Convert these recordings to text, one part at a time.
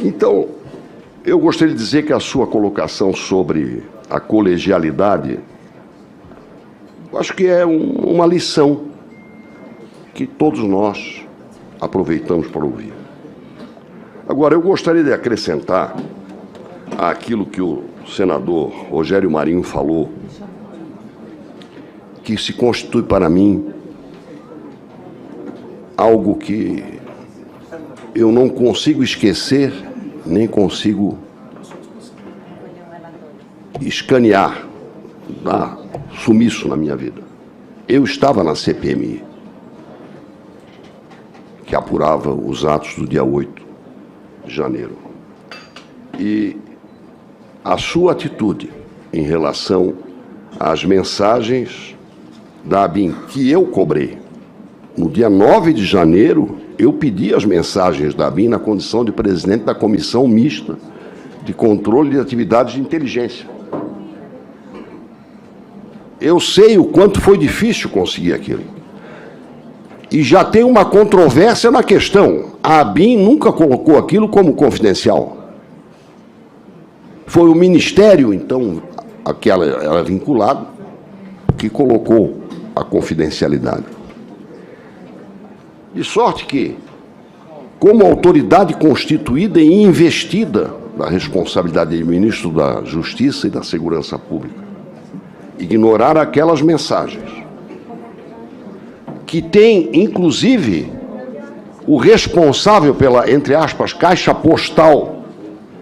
Então, eu gostaria de dizer que a sua colocação sobre a colegialidade, acho que é uma lição que todos nós aproveitamos para ouvir. Agora, eu gostaria de acrescentar àquilo que o senador Rogério Marinho falou, que se constitui para mim algo que eu não consigo esquecer, nem consigo escanear, dar sumiço na minha vida. Eu estava na CPMI, que apurava os atos do dia 8 de janeiro. E a sua atitude em relação às mensagens da ABIN, que eu cobrei, no dia 9 de janeiro, eu pedi as mensagens da ABIN na condição de presidente da Comissão Mista de Controle de Atividades de Inteligência. Eu sei o quanto foi difícil conseguir aquilo. E já tem uma controvérsia na questão. A ABIN nunca colocou aquilo como confidencial. Foi o Ministério, então, a que ela era vinculada, que colocou a confidencialidade. De sorte que, como autoridade constituída e investida da responsabilidade de ministro da Justiça e da Segurança Pública, ignorar aquelas mensagens que tem, inclusive, o responsável pela, entre aspas, caixa postal,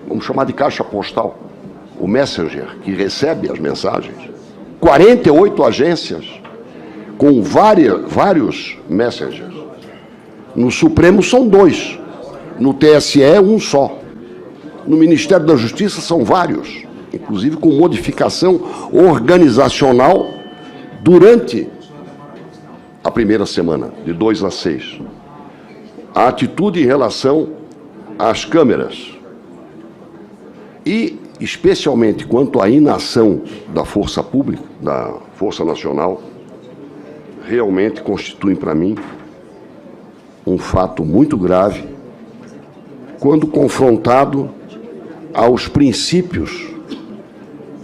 vamos chamar de caixa postal, o Messenger, que recebe as mensagens, 48 agências com vários Messengers. No Supremo são 2, no TSE um só. No Ministério da Justiça são vários, inclusive com modificação organizacional durante a primeira semana, de 2 a 6. A atitude em relação às câmeras e, especialmente, quanto à inação da Força Pública, da Força Nacional, realmente constituem para mim um fato muito grave quando confrontado aos princípios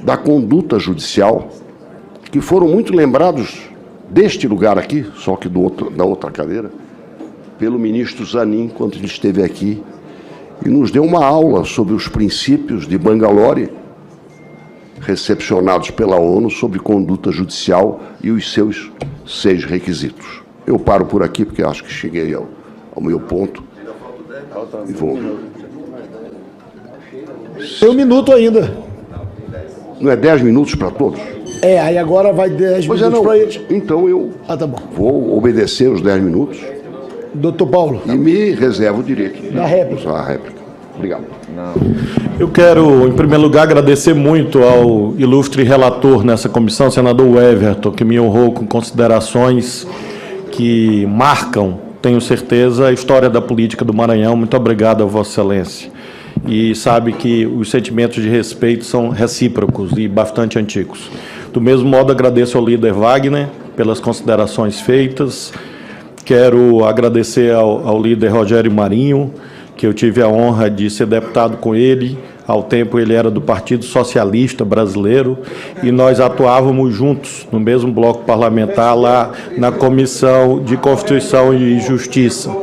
da conduta judicial, que foram muito lembrados deste lugar aqui, só que da outra cadeira, pelo ministro Zanin, quando ele esteve aqui, e nos deu uma aula sobre os princípios de Bangalore, recepcionados pela ONU sobre conduta judicial e os seus 6 requisitos. Eu paro por aqui, porque acho que cheguei ao meu ponto. E vou... Tem 1 minuto ainda. Não é 10 minutos para todos? Aí agora vai 10 minutos para eles. Então eu tá bom. Vou obedecer os 10 minutos. Doutor Paulo. E me reservo o direito da réplica. A réplica. Obrigado. Eu quero, em primeiro lugar, agradecer muito ao ilustre relator nessa comissão, senador Everton, que me honrou com considerações que marcam, tenho certeza, a história da política do Maranhão. Muito obrigado a Vossa Excelência. E sabe que os sentimentos de respeito são recíprocos e bastante antigos. Do mesmo modo, agradeço ao líder Wagner pelas considerações feitas. Quero agradecer ao líder Rogério Marinho, que eu tive a honra de ser deputado com ele. Ao tempo, ele era do Partido Socialista Brasileiro e nós atuávamos juntos no mesmo bloco parlamentar lá na Comissão de Constituição e Justiça.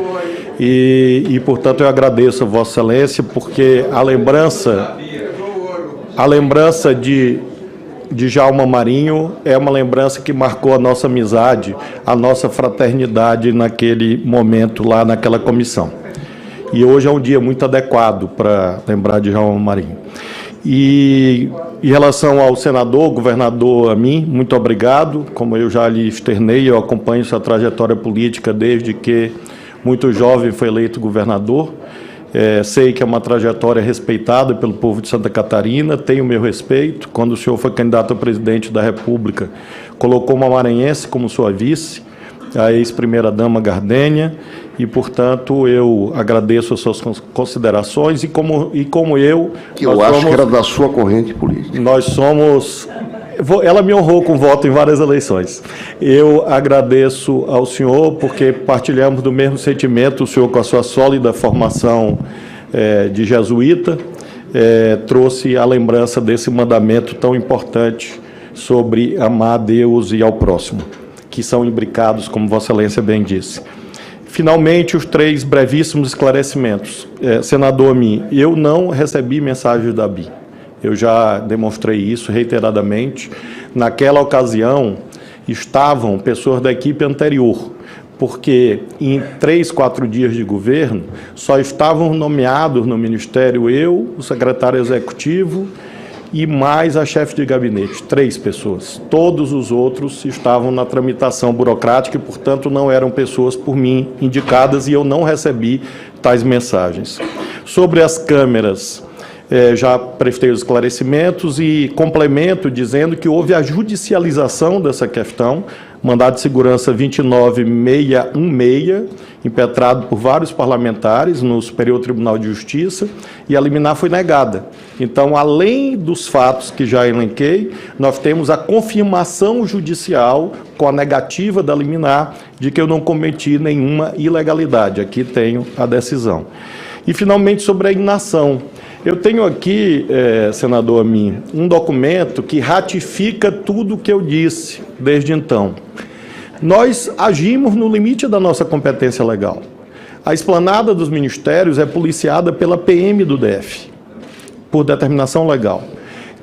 E portanto, eu agradeço a Vossa Excelência, porque a lembrança de Djalma Marinho é uma lembrança que marcou a nossa amizade, a nossa fraternidade naquele momento lá naquela comissão. E hoje é um dia muito adequado para lembrar de Djalma Marinho. E em relação ao senador, governador, a mim, muito obrigado. Como eu já lhe externei, eu acompanho sua trajetória política desde que muito jovem foi eleito governador. Sei que é uma trajetória respeitada pelo povo de Santa Catarina, tenho o meu respeito. Quando o senhor foi candidato a presidente da República, colocou uma maranhense como sua vice, a ex-primeira-dama Gardênia, e, portanto, eu agradeço as suas considerações, e como eu... Que eu acho que era da sua corrente política. Nós somos... Ela me honrou com voto em várias eleições. Eu agradeço ao senhor, porque partilhamos do mesmo sentimento, o senhor com a sua sólida formação de jesuíta, trouxe a lembrança desse mandamento tão importante sobre amar a Deus e ao próximo, que são imbricados, como Vossa Excelência bem disse. Finalmente, os 3 brevíssimos esclarecimentos. Senador Amin, eu não recebi mensagens da BIM. Eu já demonstrei isso reiteradamente. Naquela ocasião, estavam pessoas da equipe anterior, porque em 3, 4 dias de governo, só estavam nomeados no Ministério eu, o secretário executivo e mais a chefe de gabinete, 3 pessoas. Todos os outros estavam na tramitação burocrática e, portanto, não eram pessoas por mim indicadas e eu não recebi tais mensagens. Sobre as câmeras, já prestei os esclarecimentos e complemento dizendo que houve a judicialização dessa questão, mandado de segurança 29616, impetrado por vários parlamentares no Superior Tribunal de Justiça, e a liminar foi negada. Então, além dos fatos que já elenquei, nós temos a confirmação judicial com a negativa da liminar de que eu não cometi nenhuma ilegalidade. Aqui tenho a decisão. E, finalmente, sobre a inação. Eu tenho aqui, senador Amin, um documento que ratifica tudo o que eu disse desde então. Nós agimos no limite da nossa competência legal. A esplanada dos ministérios é policiada pela PM do DF, por determinação legal.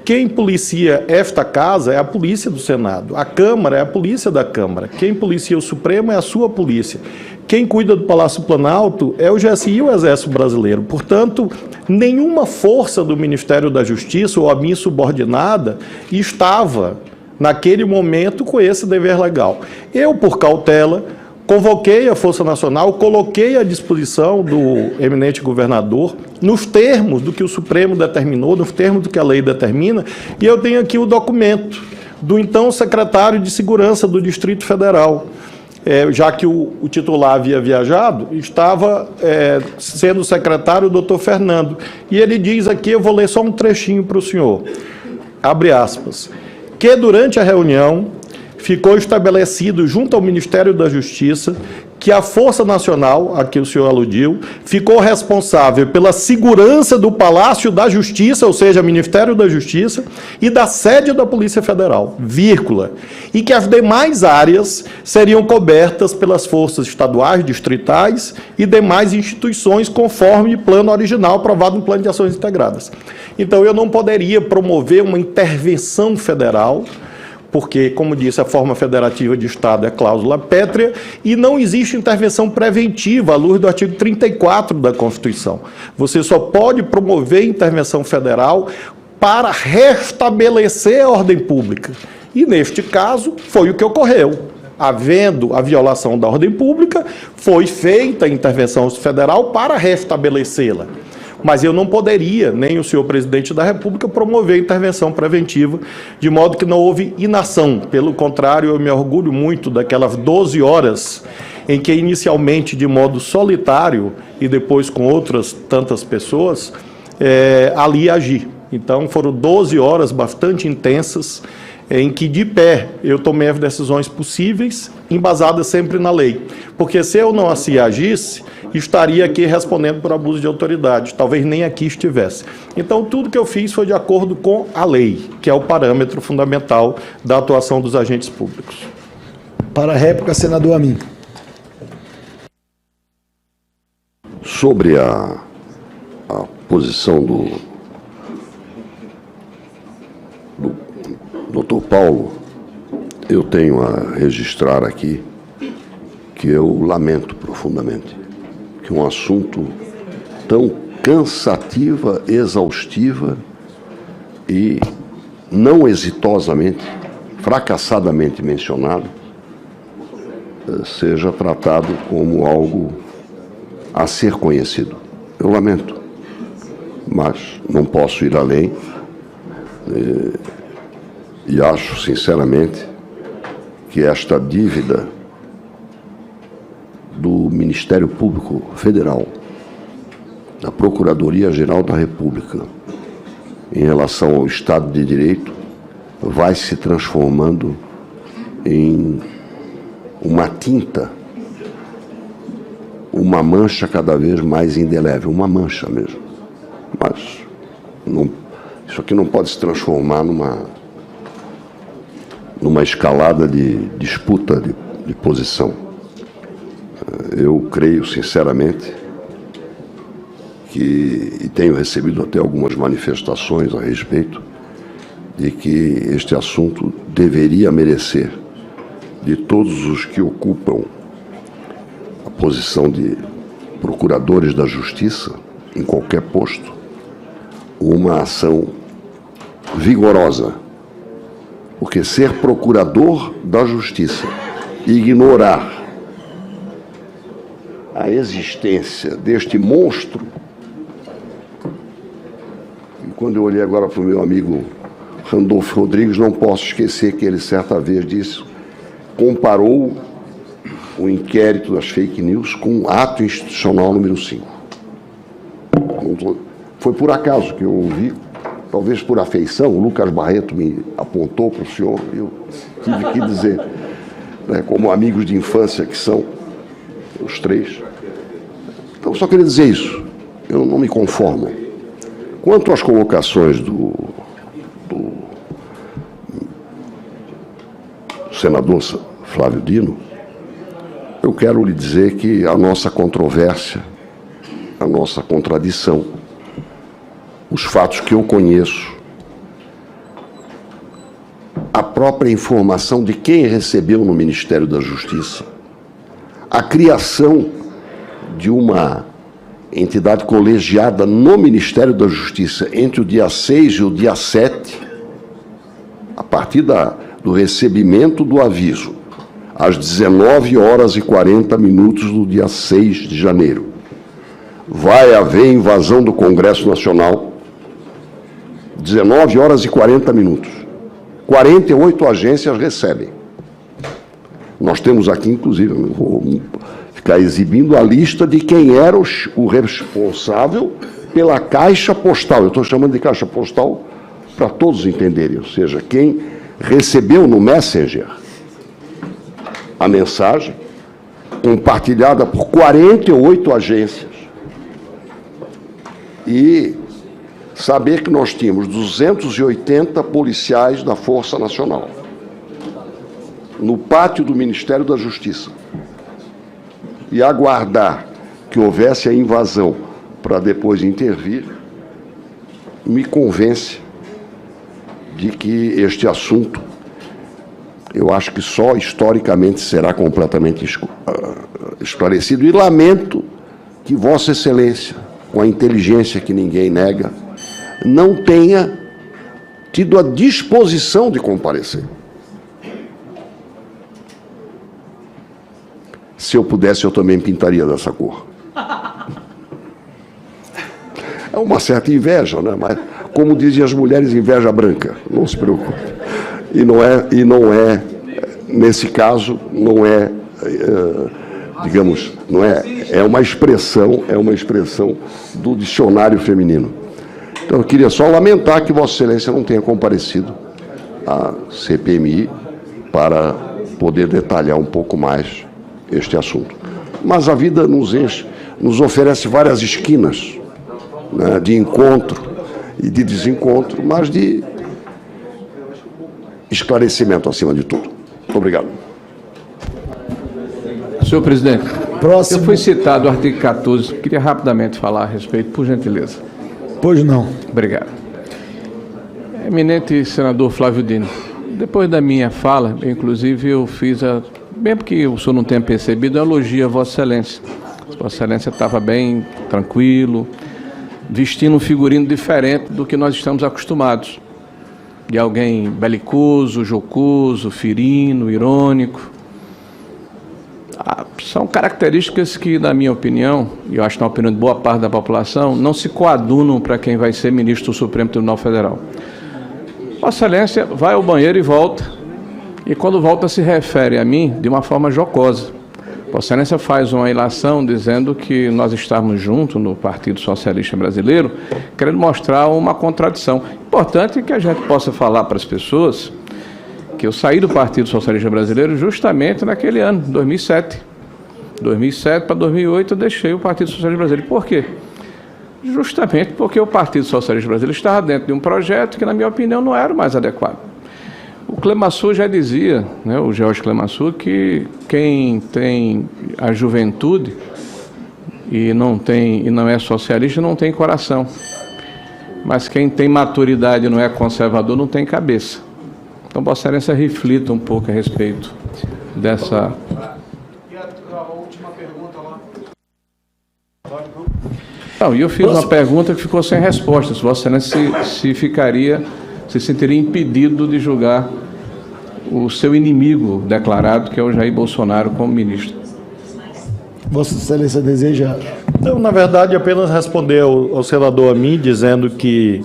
Quem policia esta casa é a polícia do Senado. A Câmara é a polícia da Câmara. Quem policia o Supremo é a sua polícia. Quem cuida do Palácio Planalto é o GSI e o Exército Brasileiro. Portanto, nenhuma força do Ministério da Justiça ou a mim subordinada estava, naquele momento, com esse dever legal. Eu, por cautela, convoquei a Força Nacional, coloquei à disposição do eminente governador, nos termos do que o Supremo determinou, nos termos do que a lei determina, e eu tenho aqui o documento do então secretário de Segurança do Distrito Federal. Já que o titular havia viajado, estava sendo secretário o doutor Fernando. E ele diz aqui, eu vou ler só um trechinho para o senhor, abre aspas, que durante a reunião ficou estabelecido junto ao Ministério da Justiça que a Força Nacional, a que o senhor aludiu, ficou responsável pela segurança do Palácio da Justiça, ou seja, Ministério da Justiça, e da sede da Polícia Federal, vírgula, e que as demais áreas seriam cobertas pelas forças estaduais, distritais e demais instituições, conforme plano original aprovado no Plano de Ações Integradas. Então, eu não poderia promover uma intervenção federal, porque, como disse, a forma federativa de Estado é cláusula pétrea e não existe intervenção preventiva à luz do artigo 34 da Constituição. Você só pode promover intervenção federal para restabelecer a ordem pública. E, neste caso, foi o que ocorreu. Havendo a violação da ordem pública, foi feita a intervenção federal para restabelecê-la. Mas eu não poderia, nem o senhor presidente da República, promover intervenção preventiva, de modo que não houve inação. Pelo contrário, eu me orgulho muito daquelas 12 horas em que, inicialmente, de modo solitário, e depois com outras tantas pessoas, ali agi. Então, foram 12 horas bastante intensas, em que, de pé, eu tomei as decisões possíveis, embasadas sempre na lei. Porque se eu não assim agisse, estaria aqui respondendo por abuso de autoridade, talvez nem aqui estivesse. Então, tudo que eu fiz foi de acordo com a lei, que é o parâmetro fundamental da atuação dos agentes públicos. Para a réplica, senador Amin. Sobre a posição do doutor Paulo, eu tenho a registrar aqui que eu lamento profundamente que um assunto tão cansativa, exaustiva e não exitosamente, fracassadamente mencionado, seja tratado como algo a ser conhecido. Eu lamento, mas não posso ir além e acho, sinceramente, que esta dívida do Ministério Público Federal, da Procuradoria-Geral da República, em relação ao Estado de Direito, vai se transformando em uma tinta uma mancha cada vez mais indelével, uma mancha mesmo. Mas isso aqui não pode se transformar numa escalada de disputa de posição. Eu creio, sinceramente, e tenho recebido até algumas manifestações a respeito, de que este assunto deveria merecer, de todos os que ocupam a posição de procuradores da Justiça, em qualquer posto, uma ação vigorosa. Porque ser procurador da Justiça e ignorar a existência deste monstro, e quando eu olhei agora para o meu amigo Randolfo Rodrigues, não posso esquecer que ele certa vez disse, comparou o inquérito das fake news com o ato institucional número 5. Foi por acaso que eu ouvi, talvez por afeição, o Lucas Barreto me apontou para o senhor, e eu tive que dizer, né, como amigos de infância que são, os três. Então, só queria dizer isso, eu não me conformo. Quanto às colocações do senador Flávio Dino, eu quero lhe dizer que a nossa controvérsia, a nossa contradição, os fatos que eu conheço, a própria informação de quem recebeu no Ministério da Justiça, a criação de uma entidade colegiada no Ministério da Justiça entre o dia 6 e o dia 7, a partir do recebimento do aviso, às 19h40 do dia 6 de janeiro, vai haver invasão do Congresso Nacional, 19h40. 48 agências recebem. Nós temos aqui, inclusive, eu não vou ficar exibindo a lista de quem era o responsável pela caixa postal. Eu estou chamando de caixa postal para todos entenderem, ou seja, quem recebeu no Messenger a mensagem compartilhada por 48 agências e saber que nós tínhamos 280 policiais da Força Nacional no pátio do Ministério da Justiça e aguardar que houvesse a invasão para depois intervir, me convence de que este assunto, eu acho que só historicamente será completamente esclarecido, e lamento que Vossa Excelência, com a inteligência que ninguém nega, não tenha tido a disposição de comparecer. Se eu pudesse, eu também pintaria dessa cor. É uma certa inveja, né? Mas, como dizem as mulheres, inveja branca. Não se preocupe. E não é nesse caso, não é, digamos, não é, é uma expressão do dicionário feminino. Então, eu queria só lamentar que Vossa Excelência não tenha comparecido à CPMI para poder detalhar um pouco mais este assunto. Mas a vida nos oferece várias esquinas, né, de encontro e de desencontro, mas de esclarecimento acima de tudo. Muito obrigado. Senhor presidente, Próximo. eu fui citado o artigo 14, queria rapidamente falar a respeito, por gentileza. Pois não. Obrigado. Eminente senador Flávio Dino, depois da minha fala, inclusive eu fiz mesmo que o senhor não tenha percebido, eu elogio a Vossa Excelência. Vossa Excelência estava bem, tranquilo, vestindo um figurino diferente do que nós estamos acostumados. De alguém belicoso, jocoso, ferino, irônico. São características que, na minha opinião, e eu acho que na opinião de boa parte da população, não se coadunam para quem vai ser ministro do Supremo Tribunal Federal. Vossa Excelência vai ao banheiro e volta, e quando volta se refere a mim de uma forma jocosa. Vossa Excelência faz uma ilação dizendo que nós estamos juntos no Partido Socialista Brasileiro, querendo mostrar uma contradição. Importante que a gente possa falar para as pessoas que eu saí do Partido Socialista Brasileiro justamente naquele ano, 2007. 2007 para 2008 eu deixei o Partido Socialista Brasileiro. Por quê? Justamente porque o Partido Socialista Brasileiro estava dentro de um projeto que, na minha opinião, não era o mais adequado. O Clemenceau já dizia, né, o Georges Clemenceau, que quem tem a juventude e não é socialista não tem coração. Mas quem tem maturidade e não é conservador não tem cabeça. Então, Vossa Excelência reflita um pouco a respeito dessa... E a última pergunta lá? Não, e eu fiz uma pergunta que ficou sem resposta. Se Vossa Excelência se sentiria impedido de julgar o seu inimigo declarado, que é o Jair Bolsonaro, como ministro. Vossa Excelência deseja... Não, na verdade, apenas responder ao senador Amin, dizendo que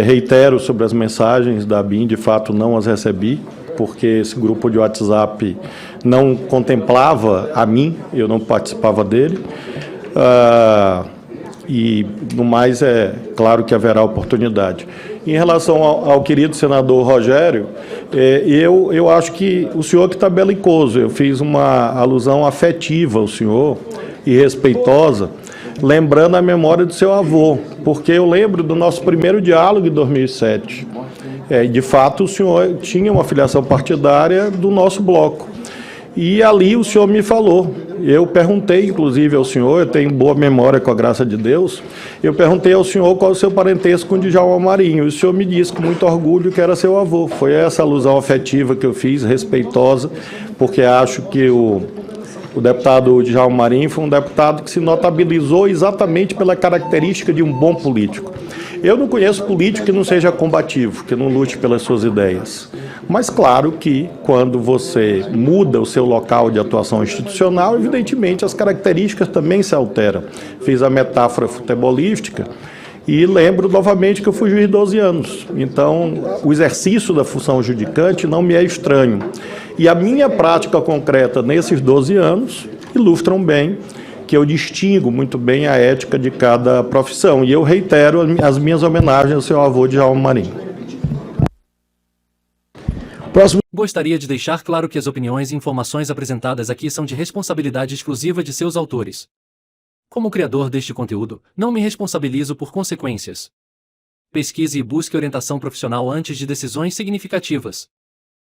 reitero sobre as mensagens da BIM, de fato não as recebi, porque esse grupo de WhatsApp não contemplava a mim, eu não participava dele. E, no mais, é claro que haverá oportunidade. Em relação ao querido senador Rogério, eu acho que o senhor que está belicoso, eu fiz uma alusão afetiva ao senhor e respeitosa, lembrando a memória do seu avô, porque eu lembro do nosso primeiro diálogo em 2007. De fato, o senhor tinha uma filiação partidária do nosso bloco. E ali o senhor me falou, eu perguntei inclusive ao senhor, eu tenho boa memória com a graça de Deus, eu perguntei ao senhor qual o seu parentesco com o Djalma Marinho, e o senhor me disse com muito orgulho que era seu avô. Foi essa alusão afetiva que eu fiz, respeitosa, porque acho que o deputado Djalma Marinho foi um deputado que se notabilizou exatamente pela característica de um bom político. Eu não conheço político que não seja combativo, que não lute pelas suas ideias. Mas claro que quando você muda o seu local de atuação institucional, evidentemente as características também se alteram. Fiz a metáfora futebolística e lembro novamente que eu fui juiz 12 anos. Então, o exercício da função judicante não me é estranho. E a minha prática concreta nesses 12 anos ilustram bem que eu distingo muito bem a ética de cada profissão. E eu reitero as minhas homenagens ao seu avô Djalma Marinho. Próximo. Gostaria de deixar claro que as opiniões e informações apresentadas aqui são de responsabilidade exclusiva de seus autores. Como criador deste conteúdo, não me responsabilizo por consequências. Pesquise e busque orientação profissional antes de decisões significativas.